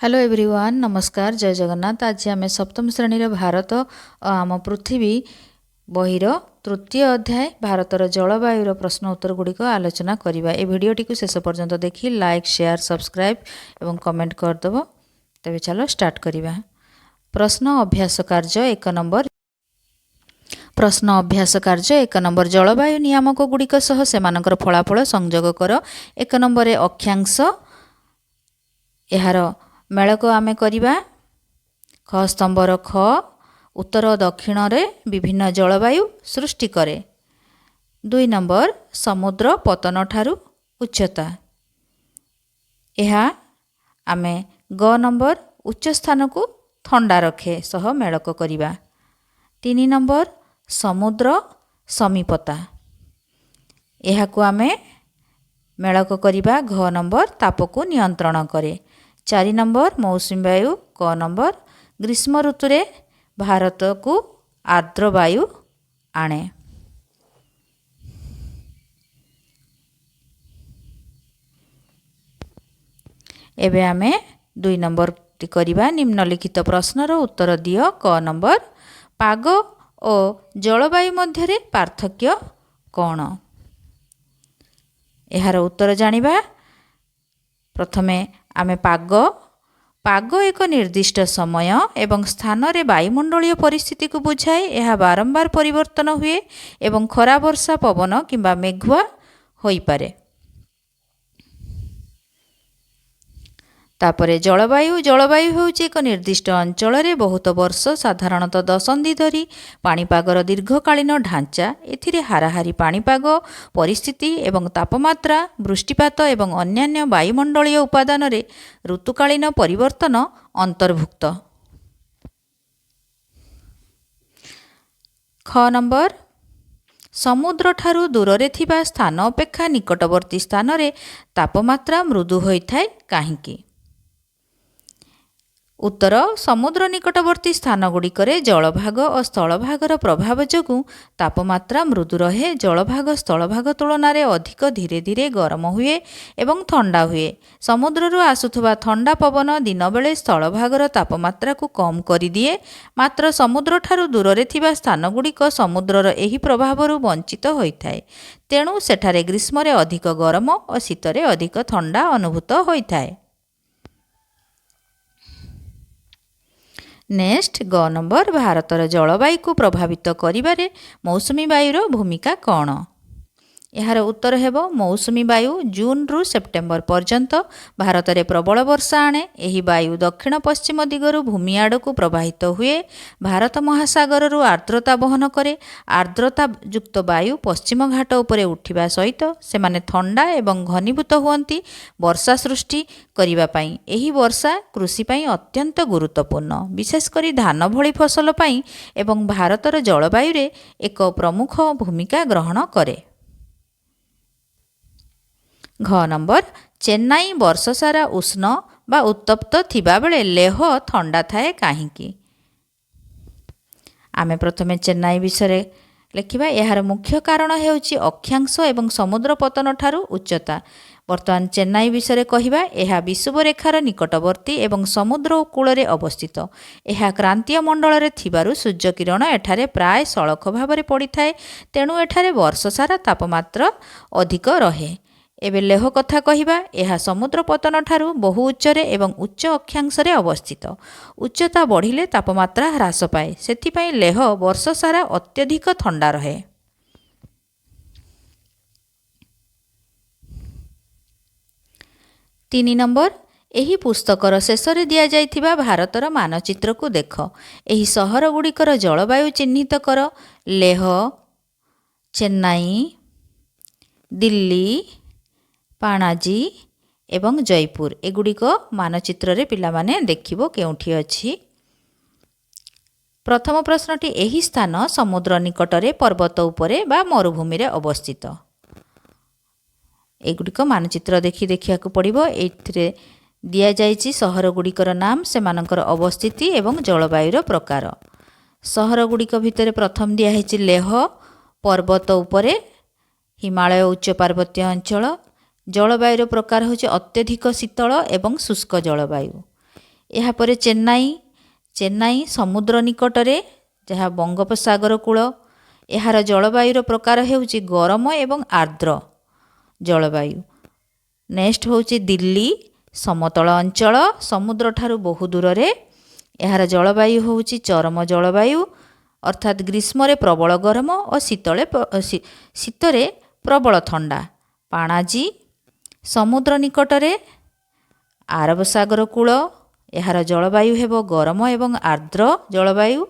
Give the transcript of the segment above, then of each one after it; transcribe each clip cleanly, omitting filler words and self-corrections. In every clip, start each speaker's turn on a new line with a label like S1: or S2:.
S1: Hello everyone नमस्कार जय जगन्नाथ। आज आम सप्तम श्रेणी भारत आम पृथ्वी बहिर तृतीय अध्याय भारतर जलवायुर प्रश्न उत्तर गुड़िक आलोचना करवा। ए भिडटी को शेष पर्यंत देखी लाइक शेयर सब्सक्राइब एवं कमेंट करदेव। तेज चलो स्टार्ट करवा। प्रश्न अभ्यास कार्य 1 नंबर। प्रश्न अभ्यास कार्य 1 नंबर जलवायु नियामक गुड़िक सह सेमानकर फलाफल संयोग कर। 1 नंबर अक्षांश यार मेल को आमे करिबा। ख स्तंभर ख उत्तर दक्षिण रे विभिन्न जलवायु सृष्टि करे। 2 नंबर समुद्र पतन ठारू उच्चता। यह आमे ग नंबर उच्च स्थान को ठंडा रखे सह मेलक करिबा। 3 नंबर समुद्र समीपता। यह को आमे मेलक करिबा। घ नंबर ताप को नियंत्रण करे। 4 नंबर मौसुमी वायु। क नंबर ग्रीष्म ऋतु रे भारत को आर्द्र वायु आणे। एबे आमे 2 नंबर टी करिबा। निम्नलिखित प्रश्नर उत्तर दियो। क नंबर पाग और जलवायु मध्य रे पार्थक्य कौन? यार उत्तर जानिबा। प्रथमे आमे पाग एक निर्दिष्ट समय एवं स्थान रे वायुमंडलीय परिस्थिति को बुझाए। यह बारंबार परिवर्तन हुए एवं खरा वर्षा पवन किंबा मेघुआ होई पारे। तापरे जलवायु होउची एक निर्दिष्ट अंचल रे बहुत वर्ष साधारणतः दशंधि धरी पाणीपागर दीर्घकालीन ढांचा। एथिरे हाराहारी पाणीपाग परिस्थिति एवं तापमात्रा वृष्टिपात एवं अन्यान्य वायुमंडलीय उपादान रे ऋतुकालीन परिवर्तन अंतर्भुक्त। ख नंबर समुद्र ठारू दूर रे थिबा स्थान अपेक्षा निकटवर्ती स्थान रे तापमात्रा मृदु होइथाय काहींकी? उत्तर समुद्र निकटवर्ती स्थान गुड़िकरे जलभाग और स्थलभागर प्रभाव जोगु तापमात्रा मृदु रहे। जलभाग स्थलभाग तुलन में अधिक धीरे धीरे गरम हुए एवं ठंडा हुए। समुद्ररू आसुथुबा ठंडा पवन दिन बेले स्थलभागर तापमात्रा को कम कर दिए। मात्र समुद्र ठारू दूर रे थिबा स्थान गुड़िक समुद्रर एही प्रभावरू वंचित होइथाय। तेणु सेठारे ग्रीष्म रे अधिक गरम और शीतरे अधिक ठंडा अनुभूत होइथाय। नेक्स्ट ग नंबर भारतर जलवायु को प्रभावित करिबारे मौसुमी वायुर भूमिका कौन? यार उत्तर हेबो मौसुमी वायु जून रु सेप्टेम्बर पर्यंत भारत में प्रबल वर्षा आणे। एही वायु दक्षिण पश्चिम दिगरु भूमि आड़ को प्रवाहित हुए। भारत महासागर रु आर्द्रता वहन करे। आर्द्रता युक्त वायु पश्चिम घाट उपरे उठिबा सहित सेमाने ठंडा एवं घनीभूत हुअंती वर्षा सृष्टि करिबा पई। एही वर्षा कृषि पई अत्यंत गुरुत्वपूर्ण, विशेषकर धान भली फसल पई एवं भारतर जलवायु रे एक प्रमुख भूमिका ग्रहण करे। घ नंबर चेन्नई वर्ष सारा उष्ण बा उत्तप्त थिबा बेले लेह ठंडा थाए काहींकी? आमे प्रथमे चेन्नई विषय लेखिबा। यार मुख्य कारण हेउची अक्षांश एवं समुद्र पतन ठारू उच्चता। वर्तमान चेन्नई विषय कहिबा। यह विषुवरेखार निकटवर्ती एवं समुद्र कूल रे अवस्थित। यह क्रांतीय मंडल रे थिबारु सूर्य किरण एठारे प्राय सड़क भाव पड़ी थाए। तेणु एठारे वर्ष सारा तापमात्रा अधिक रहे। एबे लेह कथा कहिबा। यह समुद्र पतन ठारू बहु उच्चरे एवं उच्च अक्षांश रे अवस्थित। उच्चता बढ़िले तापमात्रा ह्रास पाए। सेथिपाई लेह वर्ष सारा अत्यधिक ठंडा रहे। तीन नंबर एही पुस्तकर शेषरे दिया जाइथिबा भारतर मानचित्र को देख। एही सहर गुड़िकर जलवायु चिन्हित कर। लेह, चेन्नई, दिल्ली, पाणाजी एवं जयपुर एगुड़िक मानचित्र रे पिला माने देखिबो केउठी अछि। प्रथम प्रश्नटी एही स्थान समुद्र निकटरे पर्वत उपरे बा मरुभूमि रे अवस्थित। एगुड़िक मानचित्र देखिया को पड़िबो। एथिरे दिया जाइछि सहर गुड़िकर नाम, सेमानकर अवस्थिति एवं जलवायुर प्रकार। सहर गुड़िक भितरे प्रथम दिया हेछि लेह पर्वत उपरे हिमालय उच्च पार्वत्य अंचल। जलवायुर प्रकार होछि अत्यधिक शीतल एवं शुष्क जलवायु। ଏହାପରେ ଚେନ୍ନାଇ ଚେନ୍ନାଇ ସମୁଦ୍ର ନିକଟରେ, ଯାହା ବଙ୍ଗୋପସାଗର କୂଳ। ଏହାର ଜଳବାୟୁର ପ୍ରକାର ହେଉଛି ଗରମ ଏବଂ ଆର୍ଦ୍ର ଜଳବାୟୁ। ନେକ୍ସଟ ହେଉଛି ଦିଲ୍ଲୀ, ସମତଳ ଅଞ୍ଚଳ, ସମୁଦ୍ରଠାରୁ ବହୁ ଦୂରରେ। ଏହାର ଜଳବାୟୁ ହେଉଛି ଚରମ ଜଳବାୟୁ, ଅର୍ଥାତ୍ ଗ୍ରୀଷ୍ମରେ ପ୍ରବଳ ଗରମ ଓ ଶୀତରେ ପ୍ରବଳ ଥଣ୍ଡା। ପାଣାଜୀ, ସମୁଦ୍ର ନିକଟରେ, ଆରବ ସାଗର କୂଳ। ଏହାର ଜଳବାୟୁ ହେବ ଗରମ ଏବଂ ଆର୍ଦ୍ର ଜଳବାୟୁ।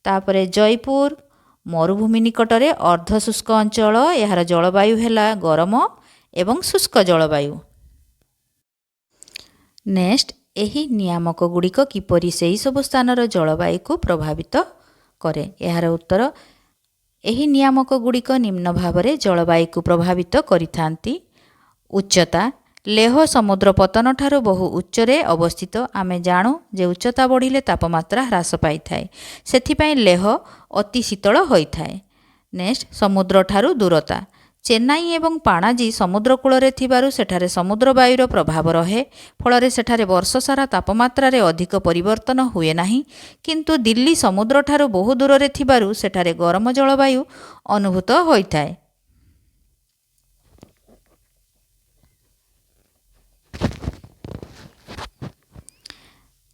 S1: ତାପରେ ଜୟପୁର, ମରୁଭୂମି ନିକଟରେ, ଅର୍ଦ୍ଧ ଶୁଷ୍କ ଅଞ୍ଚଳ। ଏହାର ଜଳବାୟୁ ହେଲା ଗରମ ଏବଂ ଶୁଷ୍କ ଜଳବାୟୁ। ନେକ୍ସଟ, ଏହି ନିୟାମକ ଗୁଡ଼ିକ କିପରି ସେହିସବୁ ସ୍ଥାନର ଜଳବାୟୁକୁ ପ୍ରଭାବିତ କରେ? ଏହାର ଉତ୍ତର, ଏହି ନିୟାମକ ଗୁଡ଼ିକ ନିମ୍ନ ଭାବରେ ଜଳବାୟୁକୁ ପ୍ରଭାବିତ କରିଥାନ୍ତି। ଉଚ୍ଚତା, ଲେହ ସମୁଦ୍ର ପତନ ଠାରୁ ବହୁ ଉଚ୍ଚରେ ଅବସ୍ଥିତ। ଆମେ ଜାଣୁ ଯେ ଉଚ୍ଚତା ବଢ଼ିଲେ ତାପମାତ୍ରା ହ୍ରାସ ପାଇଥାଏ, ସେଥିପାଇଁ ଲେହ ଅତି ଶୀତଳ ହୋଇଥାଏ। ନେକ୍ସଟ, ସମୁଦ୍ରଠାରୁ ଦୂରତା। ଚେନ୍ନାଇ ଏବଂ ପାଣାଜୀ ସମୁଦ୍ର କୂଳରେ ଥିବାରୁ ସେଠାରେ ସମୁଦ୍ର ବାୟୁର ପ୍ରଭାବ ରହେ, ଫଳରେ ସେଠାରେ ବର୍ଷସାରା ତାପମାତ୍ରାରେ ଅଧିକ ପରିବର୍ତ୍ତନ ହୁଏ ନାହିଁ। କିନ୍ତୁ ଦିଲ୍ଲୀ ସମୁଦ୍ରଠାରୁ ବହୁ ଦୂରରେ ଥିବାରୁ ସେଠାରେ ଗରମ ଜଳବାୟୁ ଅନୁଭୂତ ହୋଇଥାଏ।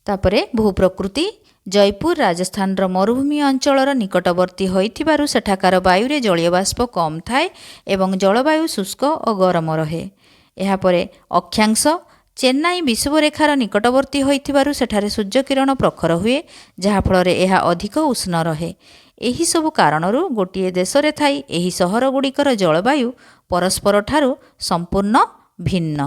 S1: ତାପରେ ଭୂପ୍ରକୃତି। ଜୟପୁର ରାଜସ୍ଥାନର ମରୁଭୂମି ଅଞ୍ଚଳର ନିକଟବର୍ତ୍ତୀ ହୋଇଥିବାରୁ ସେଠାକାର ବାୟୁରେ ଜଳୀୟ ବାଷ୍ପ କମ୍ ଥାଏ ଏବଂ ଜଳବାୟୁ ଶୁଷ୍କ ଓ ଗରମ ରହେ। ଏହାପରେ ଅକ୍ଷାଂଶ। ଚେନ୍ନାଇ ବିଷୁବରେଖାର ନିକଟବର୍ତ୍ତୀ ହୋଇଥିବାରୁ ସେଠାରେ ସୂର୍ଯ୍ୟକିରଣ ପ୍ରଖର ହୁଏ, ଯାହାଫଳରେ ଏହା ଅଧିକ ଉଷ୍ଣ ରହେ। ଏହିସବୁ କାରଣରୁ ଗୋଟିଏ ଦେଶରେ ଥାଇ ଏହି ସହରଗୁଡ଼ିକର ଜଳବାୟୁ ପରସ୍ପରଠାରୁ ସମ୍ପୂର୍ଣ୍ଣ ଭିନ୍ନ।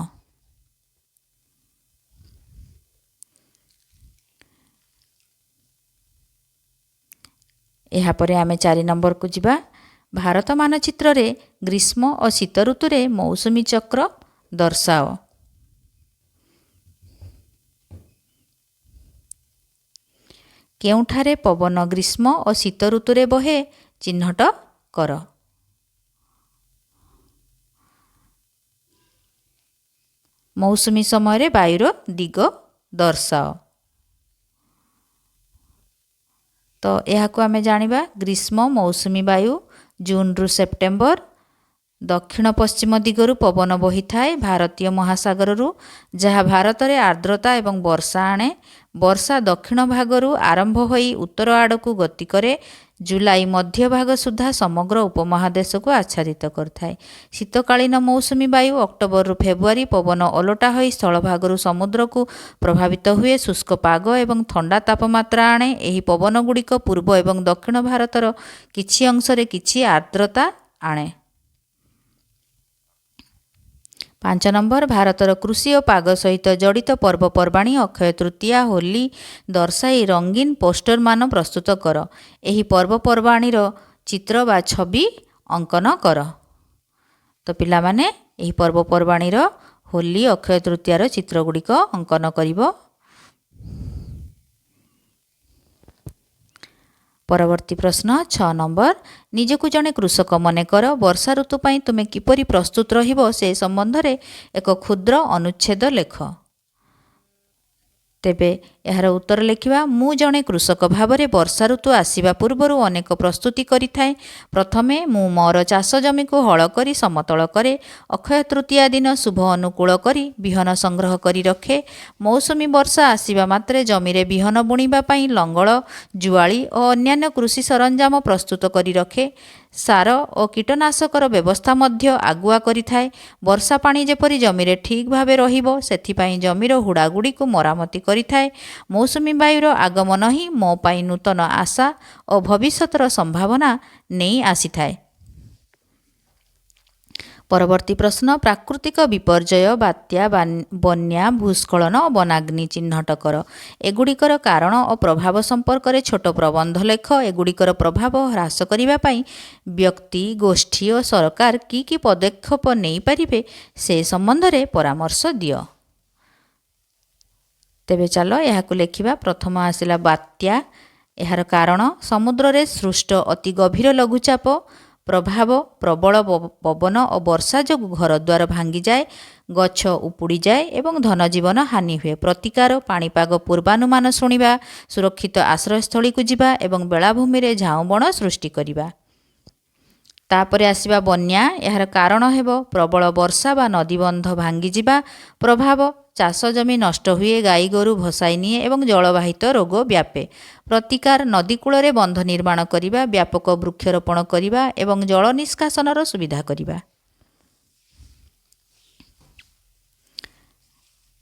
S1: ଏହାପରେ ଆମେ 4 ନମ୍ବରକୁ ଯିବା। ଭାରତ ମାନଚିତ୍ରରେ ଗ୍ରୀଷ୍ମ ଓ ଶୀତ ଋତୁରେ ମୌସୁମୀ ଚକ୍ର ଦର୍ଶାଅ। କେଉଁଠାରେ ପବନ ଗ୍ରୀଷ୍ମ ଓ ଶୀତ ଋତୁରେ ବହେ ଚିହ୍ନଟ କର। ମୌସୁମୀ ସମୟରେ ବାୟୁର ଦିଗ ଦର୍ଶାଅ। ତ ଏହାକୁ ଆମେ ଜାଣିବା। ଗ୍ରୀଷ୍ମ ମୌସୁମୀ ବାୟୁ ଜୁନରୁ ସେପ୍ଟେମ୍ବର। ଦକ୍ଷିଣ ପଶ୍ଚିମ ଦିଗରୁ ପବନ ବହିଥାଏ ଭାରତୀୟ ମହାସାଗରରୁ, ଯାହା ଭାରତରେ ଆର୍ଦ୍ରତା ଏବଂ ବର୍ଷା ଆଣେ। ବର୍ଷା ଦକ୍ଷିଣ ଭାଗରୁ ଆରମ୍ଭ ହୋଇ ଉତ୍ତର ଆଡ଼କୁ ଗତି କରେ, ଜୁଲାଇ ମଧ୍ୟଭାଗ ସୁଦ୍ଧା ସମଗ୍ର ଉପମହାଦେଶକୁ ଆଚ୍ଛାଦିତ କରିଥାଏ। ଶୀତକାଳୀନ ମୌସୁମୀ ବାୟୁ ଅକ୍ଟୋବରରୁ ଫେବୃଆରୀ। ପବନ ଓଲଟା ହୋଇ ସ୍ଥଳଭାଗରୁ ସମୁଦ୍ରକୁ ପ୍ରଭାବିତ ହୁଏ, ଶୁଷ୍କ ପାଗ ଏବଂ ଥଣ୍ଡା ତାପମାତ୍ରା ଆଣେ। ଏହି ପବନ ଗୁଡ଼ିକ ପୂର୍ବ ଏବଂ ଦକ୍ଷିଣ ଭାରତର କିଛି ଅଂଶରେ କିଛି ଆର୍ଦ୍ରତା ଆଣେ। 5 ନମ୍ବର, ଭାରତର କୃଷି ଓ ପାଗ ସହିତ ଜଡ଼ିତ ପର୍ବପର୍ବାଣି ଅକ୍ଷୟ ତୃତୀୟା, ହୋଲି ଦର୍ଶାଇ ରଙ୍ଗୀନ ପୋଷ୍ଟରମାନ ପ୍ରସ୍ତୁତ କର। ଏହି ପର୍ବପର୍ବାଣିର ଚିତ୍ର ବା ଛବି ଅଙ୍କନ କର। ତ ପିଲାମାନେ ଏହି ପର୍ବପର୍ବାଣିର ହୋଲି, ଅକ୍ଷୟ ତୃତୀୟାର ଚିତ୍ରଗୁଡ଼ିକ ଅଙ୍କନ କରିବ। ପରବର୍ତ୍ତୀ ପ୍ରଶ୍ନ 6 ନମ୍ବର, ନିଜକୁ ଜଣେ କୃଷକ ମନେକର। ବର୍ଷା ଋତୁ ପାଇଁ ତୁମେ କିପରି ପ୍ରସ୍ତୁତ ରହିବ ସେ ସମ୍ବନ୍ଧରେ ଏକ କ୍ଷୁଦ୍ର ଅନୁଚ୍ଛେଦ ଲେଖ। ତେବେ ଏହାର ଉତ୍ତର ଲେଖିବା। ମୁଁ ଜଣେ କୃଷକ ଭାବରେ ବର୍ଷା ଋତୁ ଆସିବା ପୂର୍ବରୁ ଅନେକ ପ୍ରସ୍ତୁତି କରିଥାଏ। ପ୍ରଥମେ ମୁଁ ମୋର ଚାଷ ଜମିକୁ ହଳ କରି ସମତଳ କରେ। ଅକ୍ଷୟ ତୃତୀୟା ଦିନ ଶୁଭ ଅନୁକୂଳ କରି ବିହନ ସଂଗ୍ରହ କରି ରଖେ। ମୌସୁମୀ ବର୍ଷା ଆସିବା ମାତ୍ରେ ଜମିରେ ବିହନ ବୁଣିବା ପାଇଁ ଲଙ୍ଗଳ, ଜୁଆଳି ଓ ଅନ୍ୟାନ୍ୟ କୃଷି ସରଞ୍ଜାମ ପ୍ରସ୍ତୁତ କରି ରଖେ। ସାର ଓ କୀଟନାଶକର ବ୍ୟବସ୍ଥା ମଧ୍ୟ ଆଗୁଆ କରିଥାଏ। ବର୍ଷା ପାଣି ଯେପରି ଜମିରେ ଠିକ୍ ଭାବେ ରହିବ, ସେଥିପାଇଁ ଜମିର ହୁଡ଼ାଗୁଡ଼ିକୁ ମରାମତି କରିଥାଏ। ମୌସୁମୀ ବାୟୁର ଆଗମନ ହିଁ ମୋ ପାଇଁ ନୂତନ ଆଶା ଓ ଭବିଷ୍ୟତର ସମ୍ଭାବନା ନେଇ ଆସିଥାଏ। ପରବର୍ତ୍ତୀ ପ୍ରଶ୍ନ, ପ୍ରାକୃତିକ ବିପର୍ଯ୍ୟୟ, ବାତ୍ୟା, ବନ୍ୟା, ଭୂସ୍ଖଳନ ଓ ବନାଗ୍ନି ଚିହ୍ନଟ କର। ଏଗୁଡ଼ିକର କାରଣ ଓ ପ୍ରଭାବ ସମ୍ପର୍କରେ ଛୋଟ ପ୍ରବନ୍ଧ ଲେଖ। ଏଗୁଡ଼ିକର ପ୍ରଭାବ ହ୍ରାସ କରିବା ପାଇଁ ବ୍ୟକ୍ତି, ଗୋଷ୍ଠୀ ଓ ସରକାର କି କି ପଦକ୍ଷେପ ନେଇପାରିବେ ସେ ସମ୍ବନ୍ଧରେ ପରାମର୍ଶ ଦିଅ। ତେବେ ଚାଲ ଏହାକୁ ଲେଖିବା। ପ୍ରଥମ ଆସିଲା ବାତ୍ୟା। ଏହାର କାରଣ, ସମୁଦ୍ରରେ ସୃଷ୍ଟ ଅତି ଗଭୀର ଲଘୁଚାପ ପ୍ରଭାବ ପ୍ରବଳ ପବନ ଓ ବର୍ଷା ଯୋଗୁଁ ଘରଦ୍ୱାର ଭାଙ୍ଗିଯାଏ, ଗଛ ଉପୁଡ଼ିଯାଏ ଏବଂ ଧନଜୀବନ ହାନି ହୁଏ। ପ୍ରତିକାର ପାଣିପାଗ ପୂର୍ବାନୁମାନ ଶୁଣିବା, ସୁରକ୍ଷିତ ଆଶ୍ରୟସ୍ଥଳୀକୁ ଯିବା ଏବଂ ବେଳାଭୂମିରେ ଝାଉଁବଣ ସୃଷ୍ଟି କରିବା। ତାପରେ ଆସିବା ବନ୍ୟା। ଏହାର କାରଣ ହେବ ପ୍ରବଳ ବର୍ଷା ବା ନଦୀବନ୍ଧ ଭାଙ୍ଗିଯିବା। ପ୍ରଭାବ ଚାଷ ଜମି ନଷ୍ଟ ହୁଏ, ଗାଈଗୋରୁ ଭସାଇ ନିଏ ଏବଂ ଜଳବାହିତ ରୋଗ ବ୍ୟାପେ। ପ୍ରତିକାର ନଦୀ କୂଳରେ ବନ୍ଧ ନିର୍ମାଣ କରିବା, ବ୍ୟାପକ ବୃକ୍ଷରୋପଣ କରିବା ଏବଂ ଜଳ ନିଷ୍କାସନର ସୁବିଧା କରିବା।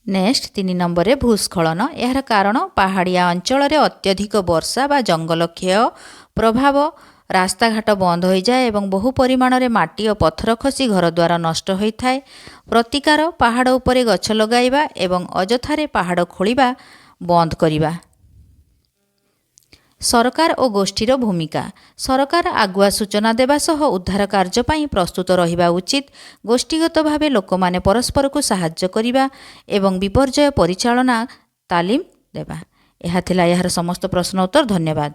S1: ନେକ୍ସଟ 3 ନମ୍ବରରେ ଭୂସ୍ଖଳନ। ଏହାର କାରଣ ପାହାଡ଼ିଆ ଅଞ୍ଚଳରେ ଅତ୍ୟଧିକ ବର୍ଷା ବା ଜଙ୍ଗଲ କ୍ଷୟ। ପ୍ରଭାବ ରାସ୍ତାଘାଟ ବନ୍ଦ ହୋଇଯାଏ ଏବଂ ବହୁ ପରିମାଣରେ ମାଟି ଓ ପଥର ଖସି ଘରଦ୍ୱାର ନଷ୍ଟ ହୋଇଥାଏ। ପ୍ରତିକାର ପାହାଡ଼ ଉପରେ ଗଛ ଲଗାଇବା ଏବଂ ଅଯଥାରେ ପାହାଡ଼ ଖୋଳିବା ବନ୍ଦ କରିବା। ସରକାର ଓ ଗୋଷ୍ଠୀର ଭୂମିକା। ସରକାର ଆଗୁଆ ସୂଚନା ଦେବା ସହ ଉଦ୍ଧାର କାର୍ଯ୍ୟ ପାଇଁ ପ୍ରସ୍ତୁତ ରହିବା ଉଚିତ। ଗୋଷ୍ଠୀଗତ ଭାବେ ଲୋକମାନେ ପରସ୍ପରକୁ ସାହାଯ୍ୟ କରିବା ଏବଂ ବିପର୍ଯ୍ୟୟ ପରିଚାଳନା ତାଲିମ ଦେବା। ଏହା ଥିଲା ଏହାର ସମସ୍ତ ପ୍ରଶ୍ନ ଉତ୍ତର। ଧନ୍ୟବାଦ।